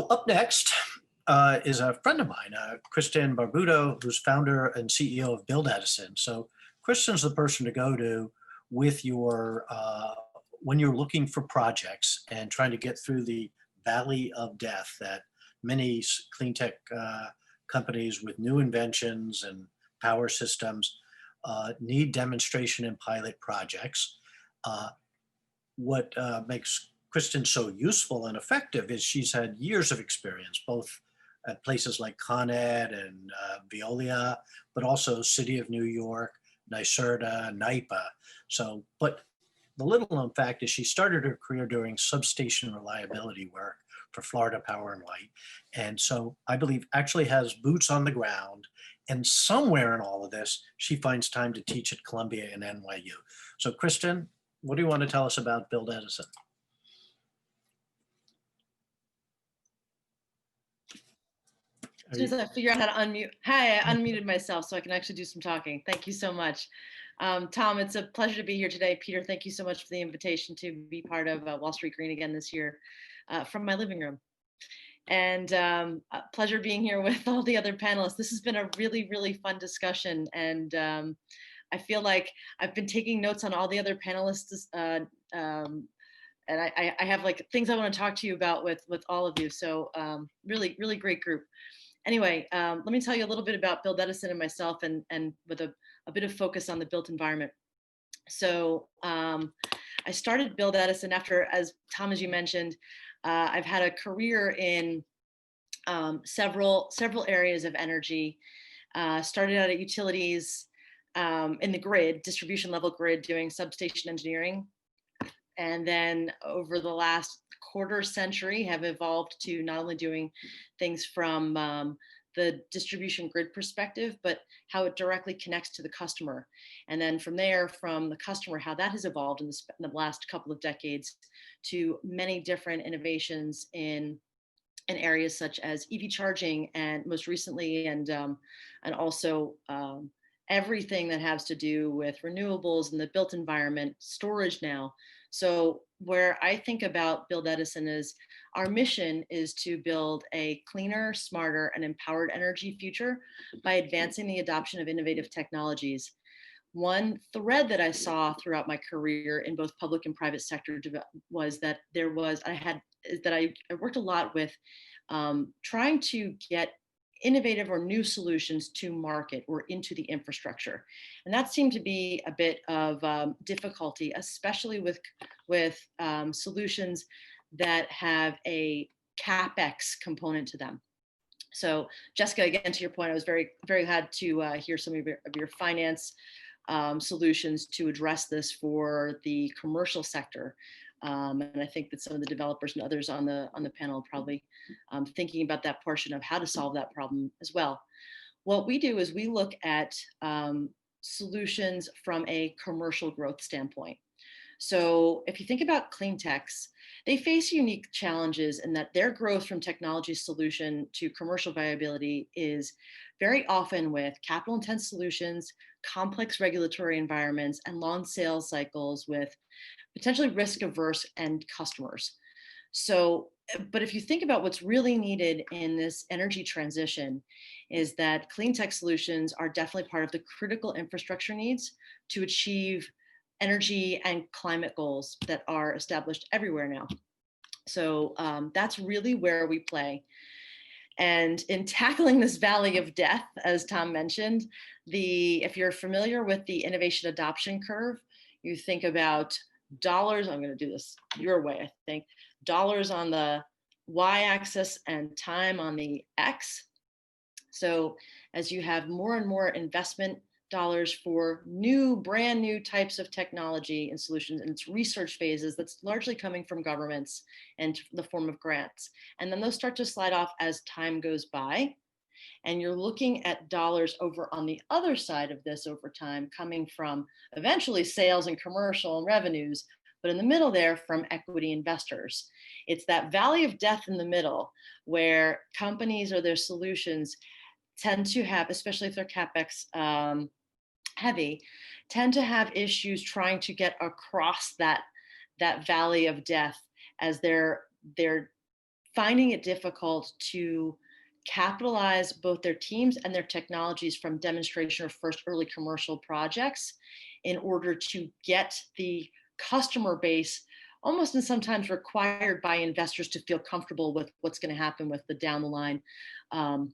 up next is a friend of mine, Kristin Barbato, who's founder and CEO of Build Edison. So Kristin's the person to go to with your when you're looking for projects and trying to get through the valley of death that many clean tech companies with new inventions and power systems need demonstration and pilot projects. What makes Kristin so useful and effective is she's had years of experience, both at places like Con Ed and Veolia, but also City of New York, NYSERDA, NYPA. So, but the little known fact is she started her career doing substation reliability work for Florida Power and Light. And so I believe actually has boots on the ground. And somewhere in all of this, she finds time to teach at Columbia and NYU. So Kristin, what do you want to tell us about Build Edison? As soon as I figure out how to unmute. Hi, I unmuted myself so I can actually do some talking. Thank you so much. Tom, it's a pleasure to be here today. Peter, thank you so much for the invitation to be part of Wall Street Green again this year from my living room. And a pleasure being here with all the other panelists. This has been a really, really fun discussion. And I feel like I've been taking notes on all the other panelists and I have like things I want to talk to you about with all of you. So really, really great group. Anyway, let me tell you a little bit about Build Edison and myself and with a bit of focus on the built environment. So I started Build Edison after, as Tom, as you mentioned, I've had a career in several areas of energy. Started out at utilities in the grid, distribution level grid, doing substation engineering. And then over the last quarter century have evolved to not only doing things from the distribution grid perspective, but how it directly connects to the customer. And then from there, from the customer, how that has evolved in the last couple of decades to many different innovations in areas such as EV charging and most recently, and also everything that has to do with renewables and the built environment, storage now. So where I think about Build Edison is our mission is to build a cleaner, smarter, and empowered energy future by advancing the adoption of innovative technologies. One thread that I saw throughout my career in both public and private sector was that I worked a lot with trying to get innovative or new solutions to market or into the infrastructure. And that seemed to be a bit of difficulty, especially with solutions that have a CapEx component to them. So Jessica, again, to your point, I was very, very glad to hear some of your finance solutions to address this for the commercial sector. And I think that some of the developers and others on the panel are probably thinking about that portion of how to solve that problem as well. What we do is we look at solutions from a commercial growth standpoint. So if you think about clean techs, they face unique challenges in that their growth from technology solution to commercial viability is very often with capital intense solutions, complex regulatory environments, and long sales cycles with potentially risk averse end customers. So, but if you think about what's really needed in this energy transition is that clean tech solutions are definitely part of the critical infrastructure needs to achieve energy and climate goals that are established everywhere now. So that's really where we play. And in tackling this valley of death, as Tom mentioned, if you're familiar with the innovation adoption curve, you think about dollars, I'm going to do this your way, I think, dollars on the y-axis and time on the x. So as you have more and more investment dollars for brand new types of technology and solutions and its research phases, that's largely coming from governments and the form of grants. And then those start to slide off as time goes by. And you're looking at dollars over on the other side of this over time coming from eventually sales and commercial and revenues, but in the middle there from equity investors. It's that valley of death in the middle where companies or their solutions tend to have, especially if they're CapEx heavy, tend to have issues trying to get across that valley of death as they're finding it difficult to capitalize both their teams and their technologies from demonstration or first early commercial projects in order to get the customer base almost and sometimes required by investors to feel comfortable with what's going to happen with the down the line um,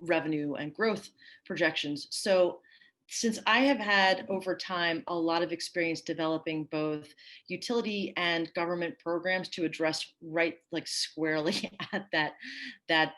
revenue and growth projections. So since I have had over time a lot of experience developing both utility and government programs to address right like squarely at that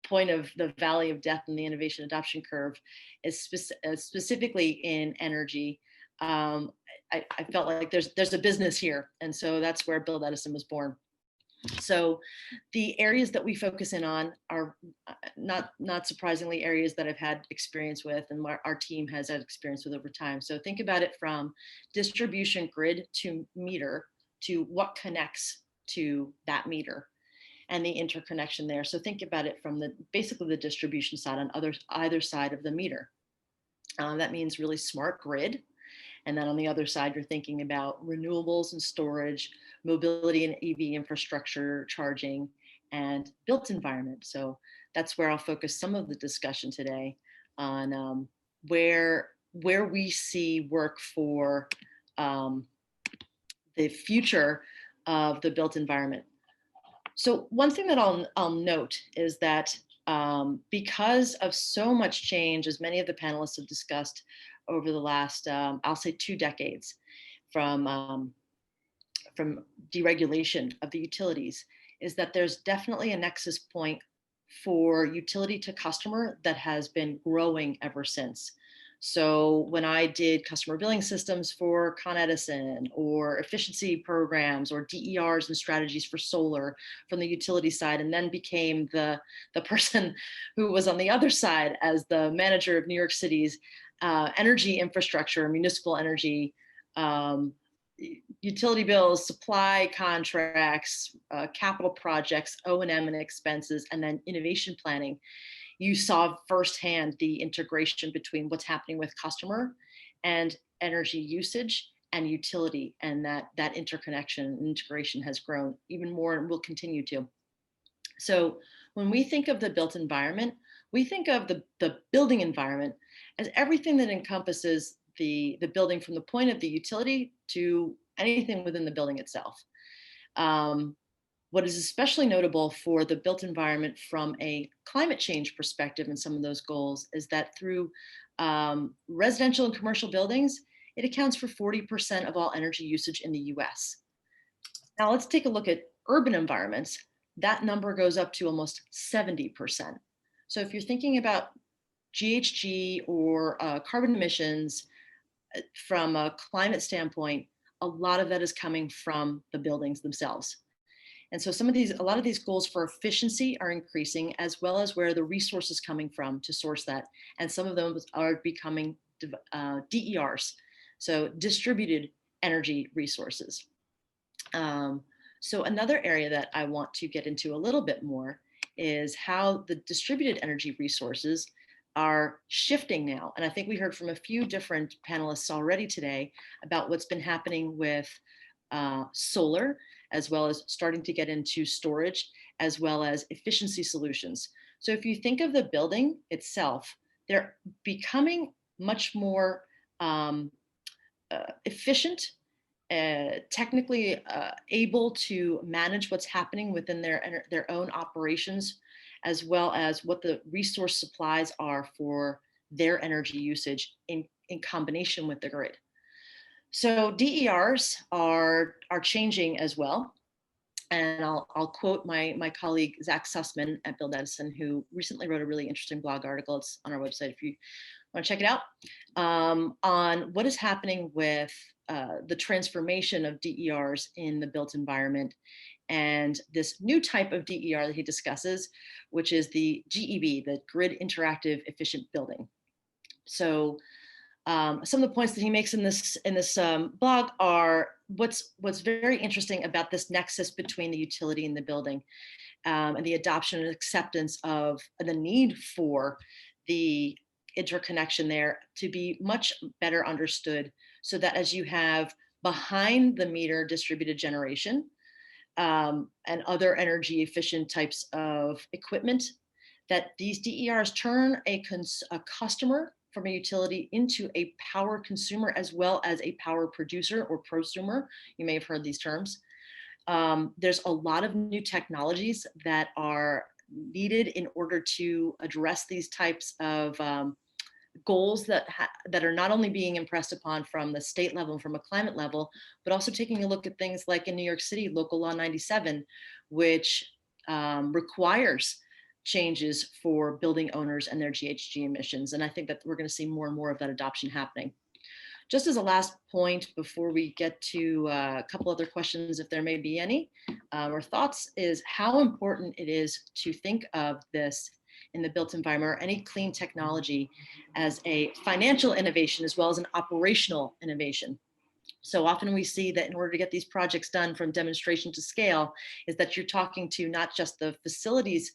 point of the valley of death and the innovation adoption curve is specifically in energy. I felt like there's a business here, and so that's where Build Edison was born. So the areas that we focus in on are not surprisingly areas that I've had experience with and our team has had experience with over time. So think about it from distribution grid to meter to what connects to that meter and the interconnection there. So think about it from basically the distribution side on either side of the meter. That means really smart grid. And then on the other side, you're thinking about renewables and storage, mobility and EV infrastructure, charging, and built environment. So that's where I'll focus some of the discussion today on where we see work for the future of the built environment. So one thing that I'll note is that because of so much change, as many of the panelists have discussed over the last, I'll say 2 decades, from deregulation of the utilities, is that there's definitely a nexus point for utility to customer that has been growing ever since. So when I did customer billing systems for Con Edison or efficiency programs or DERs and strategies for solar from the utility side, and then became the person who was on the other side as the manager of New York City's energy infrastructure, municipal energy, utility bills, supply contracts, capital projects, O&M and expenses, and then innovation planning, you saw firsthand the integration between what's happening with customer and energy usage and utility, and that interconnection and integration has grown even more and will continue to. So when we think of the built environment, we think of the building environment as everything that encompasses the building from the point of the utility to anything within the building itself. What is especially notable for the built environment from a climate change perspective and some of those goals is that through residential and commercial buildings, it accounts for 40% of all energy usage in the US. Now let's take a look at urban environments. That number goes up to almost 70%. So if you're thinking about GHG or carbon emissions from a climate standpoint, a lot of that is coming from the buildings themselves. And so a lot of these goals for efficiency are increasing, as well as where the resources coming from to source that. And some of those are becoming DERs, so distributed energy resources. So another area that I want to get into a little bit more is how the distributed energy resources are shifting now. And I think we heard from a few different panelists already today about what's been happening with solar, as well as starting to get into storage, as well as efficiency solutions. So if you think of the building itself, they're becoming much more efficient, technically able to manage what's happening within their own operations, as well as what the resource supplies are for their energy usage in combination with the grid. So DERs are changing as well. And I'll quote my colleague, Zach Sussman at Build Edison, who recently wrote a really interesting blog article. It's on our website if you want to check it out, on what is happening with the transformation of DERs in the built environment and this new type of DER that he discusses, which is the GEB, the Grid Interactive Efficient Building. So some of the points that he makes in this blog are what's very interesting about this nexus between the utility and the building, and the adoption and acceptance of the need for the interconnection there to be much better understood, so that as you have behind the meter distributed generation, and other energy efficient types of equipment, that these DERs turn a customer from a utility into a power consumer as well as a power producer or prosumer. You may have heard these terms. There's a lot of new technologies that are needed in order to address these types of goals that are not only being impressed upon from the state level and from a climate level, but also taking a look at things like in New York City, Local Law 97, which requires changes for building owners and their GHG emissions. And I think that we're going to see more and more of that adoption happening. Just as a last point before we get to a couple other questions, if there may be any, or thoughts, is how important it is to think of this in the built environment or any clean technology as a financial innovation as well as an operational innovation. So often we see that in order to get these projects done from demonstration to scale is that you're talking to not just the facilities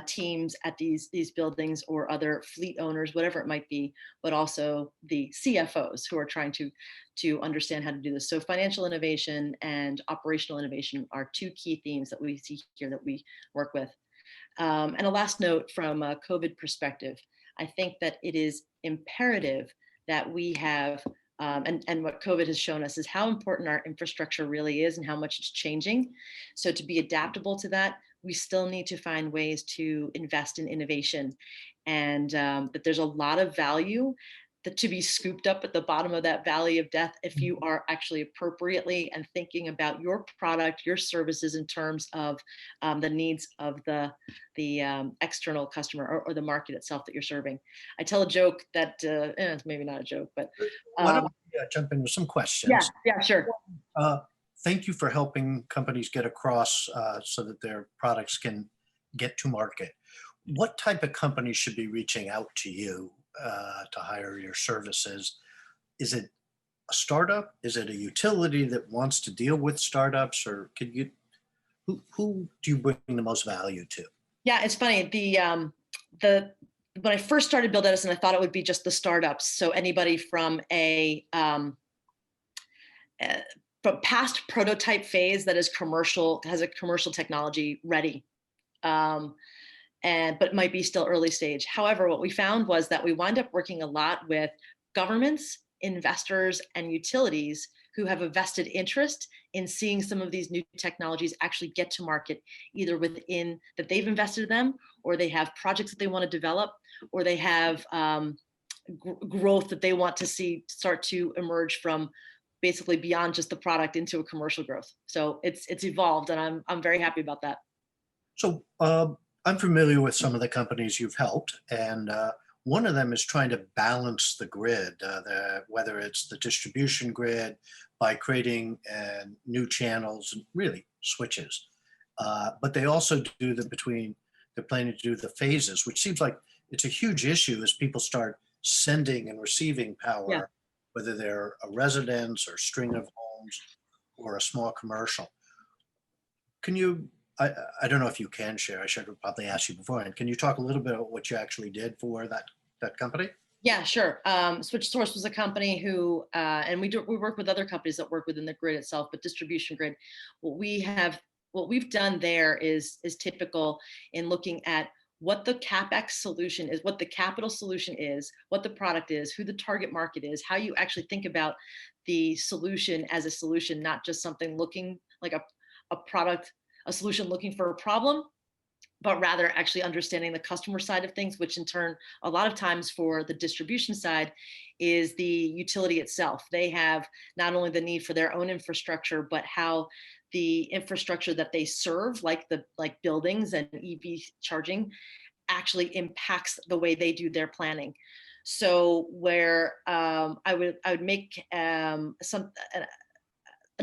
teams at these buildings or other fleet owners, whatever it might be, but also the CFOs who are trying to understand how to do this. So financial innovation and operational innovation are two key themes that we see here that we work with. And a last note from a COVID perspective, I think that it is imperative that we have, and what COVID has shown us is how important our infrastructure really is and how much it's changing. So to be adaptable to that, we still need to find ways to invest in innovation, and that there's a lot of value to be scooped up at the bottom of that valley of death if you are actually appropriately and thinking about your product, your services in terms of the needs of the external customer or the market itself that you're serving. I tell a joke that, it's maybe not a joke, but. Why don't we jump in with some questions? Yeah, sure. Thank you for helping companies get across so that their products can get to market. What type of companies should be reaching out to you to hire your services? Is it a startup? Is it a utility that wants to deal with startups? Or who do you bring the most value to? Yeah, it's funny. When I first started Build Edison, I thought it would be just the startups. So anybody from from past prototype phase that is commercial, has a commercial technology ready. But might be still early stage. However, what we found was that we wind up working a lot with governments, investors, and utilities who have a vested interest in seeing some of these new technologies actually get to market, either within that they've invested in them, or they have projects that they want to develop, or they have growth that they want to see start to emerge from basically beyond just the product into a commercial growth. So it's evolved, and I'm very happy about that. So I'm familiar with some of the companies you've helped, and one of them is trying to balance the grid, whether it's the distribution grid by creating new channels and really switches. But they also do they're planning to do the phases, which seems like it's a huge issue as people start sending and receiving power, yeah, whether they're a residence or string of homes or a small commercial. Can you, I don't know if you can share, I should have probably asked you beforehand. Can you talk a little bit about what you actually did for that company? Yeah, sure. Switch Source was a company who, and we work with other companies that work within the grid itself, but distribution grid. What we've done there is typical in looking at what the CapEx solution is, what the capital solution is, what the product is, who the target market is, how you actually think about the solution as a solution, not just something looking like a product, a solution looking for a problem, but rather actually understanding the customer side of things, which in turn, a lot of times for the distribution side is the utility itself. They have not only the need for their own infrastructure, but how the infrastructure that they serve, like buildings and EV charging, actually impacts the way they do their planning. So where I would make an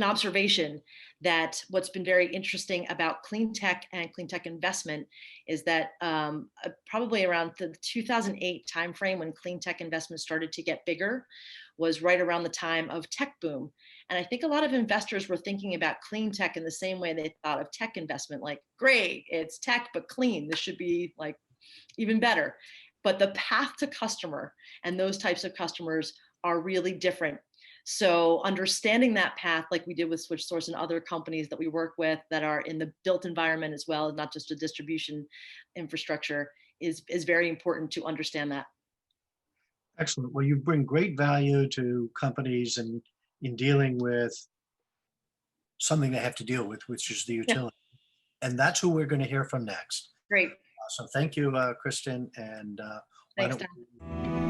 observation that what's been very interesting about clean tech and clean tech investment is that probably around the 2008 timeframe, when clean tech investment started to get bigger, was right around the time of tech boom. And I think a lot of investors were thinking about clean tech in the same way they thought of tech investment, like, great, it's tech, but clean. This should be like even better. But the path to customer and those types of customers are really different. So understanding that path, like we did with Switch Source and other companies that we work with that are in the built environment as well, not just a distribution infrastructure, is very important to understand that. Excellent. Well, you bring great value to companies and in dealing with something they have to deal with, which is the Yeah, utility. And that's who we're going to hear from next. great. So thank you, Kristin. And why Thanks, don't Tom. we